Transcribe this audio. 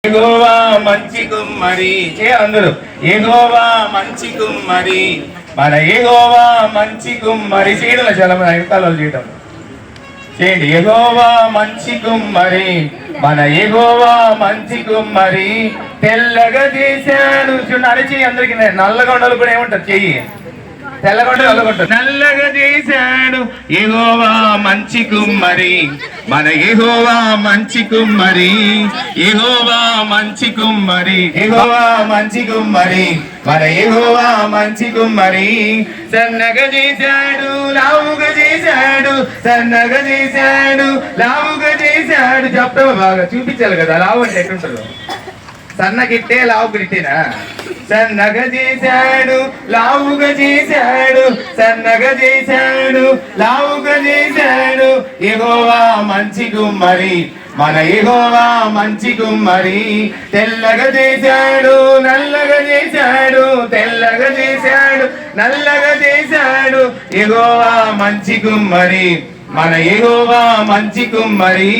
యెహోవా మంచి కుమ్మరి అందరూ యెహోవా మంచి కుమ్మరి మన యెహోవా మంచి కుమ్మరి చేయడం చాలా మంది ఐకాలు చేయటం చేయండి. యెహోవా మంచి కుమ్మరి మన యెహోవా మంచి కుమ్మరి తెల్లగా చేశాడు. చూడండి అరిచి అందరికి నల్లగా ఉండాలి కూడా ఏమంటారు చెయ్యి తెల్లగొండ నల్లగా చేశాడు. యెహోవా మంచి కుమ్మరి మన యెహోవా మంచి కుమ్మరి యెహోవా మంచి కుమ్మరి యెహోవా మంచి కుమ్మరి మన యెహోవా మంచి కుమ్మరి సన్నగా చేశాడు లావుగా చేశాడు సన్నగా చేశాడు లావుగా చేశాడు. చెప్తావా బాగా చూపించాలి కదా లావు అంటే ఎట్లుంటుందో సన్నగిట్టే లావు గిట్టేనా సన్నగా చేశాడు లావుగా చేశాడు సన్నగా చేశాడు లావుగా చేశాడు. యెహోవా మంచి కుమ్మరి మన యెహోవా మంచి కుమ్మరి తెల్లగా చేశాడు నల్లగా చేశాడు తెల్లగా చేశాడు నల్లగా చేశాడు. యెహోవా మంచి కుమ్మరి మన యెహోవా మంచి కుమ్మరి